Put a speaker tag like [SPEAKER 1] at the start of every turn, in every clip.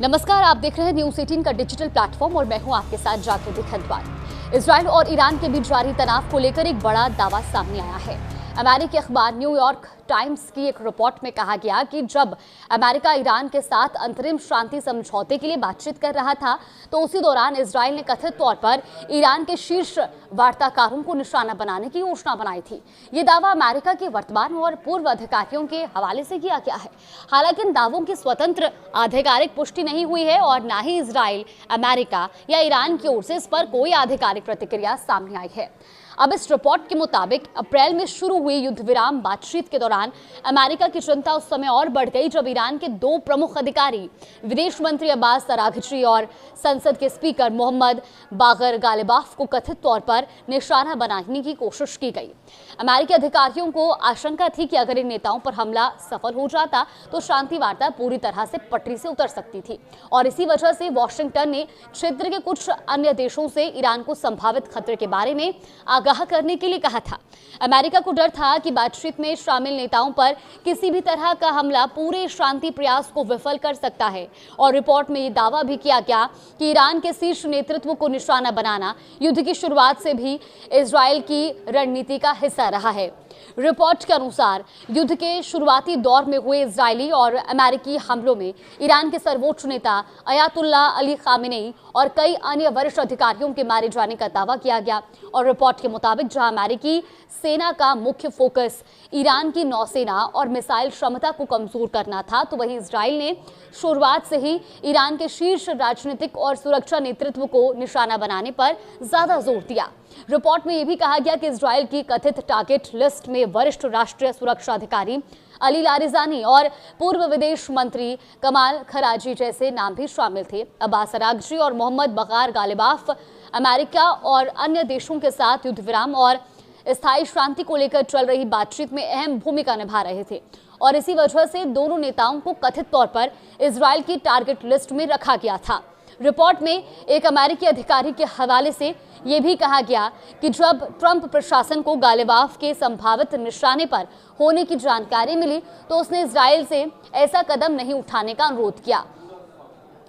[SPEAKER 1] नमस्कार, आप देख रहे हैं न्यूज़ 18 का डिजिटल प्लेटफॉर्म और मैं हूं आपके साथ जागृति खंडवार। इजराइल और ईरान के बीच जारी तनाव को लेकर एक बड़ा दावा सामने आया है। अमेरिकी अखबार न्यूयॉर्क टाइम्स की एक रिपोर्ट में कहा गया कि जब अमेरिका ईरान के साथ अंतरिम शांति समझौते के लिए बातचीत कर रहा था तो उसी दौरान इजराइल ने कथित तौर पर ईरान के शीर्ष वार्ताकारों को निशाना बनाने की योजना बनाई थी। ये दावा अमेरिका के वर्तमान और पूर्व अधिकारियों के हवाले से किया गया है। हालांकि इन दावों की स्वतंत्र आधिकारिक पुष्टि नहीं हुई है और न ही इजराइल, अमेरिका या ईरान की ओर से इस पर कोई आधिकारिक प्रतिक्रिया सामने आई है। अब इस रिपोर्ट के मुताबिक अप्रैल में शुरू हुई युद्ध विराम बातचीत के दौरान अमेरिका की चिंता उस समय और बढ़ गई जब ईरान के दो प्रमुख अधिकारी, विदेश मंत्री अब्बास अराघची और संसद के स्पीकर मोहम्मद बागर गालिबाफ को कथित तौर पर निशाना बनाने की कोशिश की गई। अमेरिकी अधिकारियों को आशंका थी कि अगर इन नेताओं पर हमला सफल हो जाता तो शांति वार्ता पूरी तरह से पटरी से उतर सकती थी और इसी वजह से वॉशिंगटन ने क्षेत्र के कुछ अन्य देशों से ईरान को संभावित खतरे के बारे में आगाह करने के लिए कहा था। अमेरिका को डर था कि बातचीत में शामिल नेताओं पर किसी भी तरह का हमला पूरे शांति प्रयास को विफल कर सकता है और रिपोर्ट में ये दावा भी किया गया कि ईरान के शीर्ष नेतृत्व को निशाना बनाना युद्ध की शुरुआत से भी इजराइल की रणनीति का हिस्सा रहा है। रिपोर्ट के अनुसार युद्ध के शुरुआती दौर में हुए इजरायली और अमेरिकी हमलों में ईरान के सर्वोच्च नेता अयातुल्ला अली खामेनेई और कई अन्य वरिष्ठ अधिकारियों के मारे जाने का दावा किया गया और रिपोर्ट के मुताबिक जहां अमेरिकी सेना का मुख्य फोकस ईरान की नौसेना और मिसाइल क्षमता को कमजोर करना था, तो वहीं इजराइल ने शुरुआत से ही ईरान के शीर्ष राजनीतिक और सुरक्षा नेतृत्व को निशाना बनाने पर ज्यादा जोर दिया। रिपोर्ट में यह भी कहा गया कि इजराइल की कथित टारगेट लिस्ट में वरिष्ठ राष्ट्रीय सुरक्षा अधिकारी अली लारिजानी और पूर्व विदेश मंत्री कमाल खराजी जैसे नाम भी शामिल थे। अब्बास अराघची और मोहम्मद बागर गालिबाफ अमेरिका और अन्य देशों के साथ युद्ध विराम और स्थायी शांति को लेकर चल रही बातचीत में अहम भूमिका निभा रहे थे और इसी वजह से दोनों नेताओं को कथित तौर पर इजराइल की टारगेट लिस्ट में रखा गया था। रिपोर्ट में एक अमेरिकी अधिकारी के हवाले से यह भी कहा गया कि जब ट्रंप प्रशासन को गालिबाफ के संभावित निशाने पर होने की जानकारी मिली तो उसने इजराइल से ऐसा कदम नहीं उठाने का अनुरोध किया।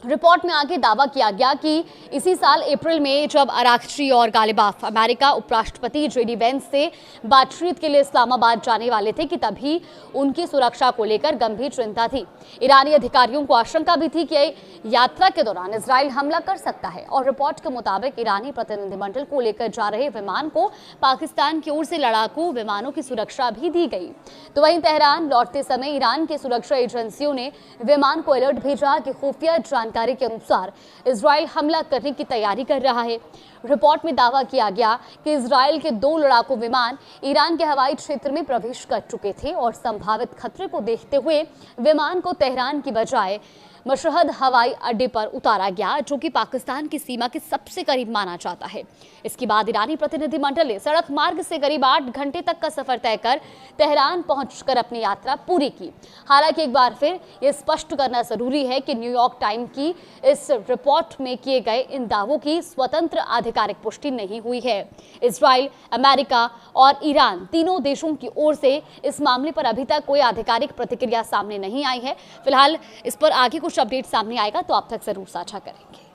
[SPEAKER 1] रिपोर्ट में आगे दावा किया गया कि इसी साल अप्रैल में जब अराघची और गालिबाफ अमेरिका उपराष्ट्रपति जेडी वेंस से बातचीत के लिए इस्लामाबाद जाने वाले थे कि तभी उनकी सुरक्षा को लेकर गंभीर चिंता थी। ईरानी अधिकारियों को आशंका भी थी कि यात्रा के दौरान इजराइल हमला कर सकता है और रिपोर्ट के मुताबिक ईरानी प्रतिनिधिमंडल को लेकर जा रहे विमान को पाकिस्तान की ओर से लड़ाकू विमानों की सुरक्षा भी दी गई। तो वहीं तेहरान लौटते समय ईरान की सुरक्षा एजेंसियों ने विमान को अलर्ट भेजा कि खुफिया जानकारी के अनुसार इजराइल हमला करने की तैयारी कर रहा है। रिपोर्ट में दावा किया गया कि इजराइल के दो लड़ाकू विमान ईरान के हवाई क्षेत्र में प्रवेश कर चुके थे और संभावित खतरे को देखते हुए विमान को तेहरान की बजाय मशहद हवाई अड्डे पर उतारा गया, जो कि पाकिस्तान की सीमा के सबसे करीब माना जाता है। इसके बाद ईरानी प्रतिनिधिमंडल ने सड़क मार्ग से करीब 8 घंटे तक का सफर तय कर तेहरान पहुंचकर अपनी यात्रा पूरी की। हालांकि एक बार फिर यह स्पष्ट करना जरूरी है कि न्यूयॉर्क टाइम्स की इस रिपोर्ट में किए गए इन दावों की स्वतंत्र आधिकारिक पुष्टि नहीं हुई है। इजराइल, अमेरिका और ईरान तीनों देशों की ओर से इस मामले पर अभी तक कोई आधिकारिक प्रतिक्रिया सामने नहीं आई है। फिलहाल इस पर आगे कुछ अपडेट सामने आएगा तो आप तक जरूर साझा करेंगे।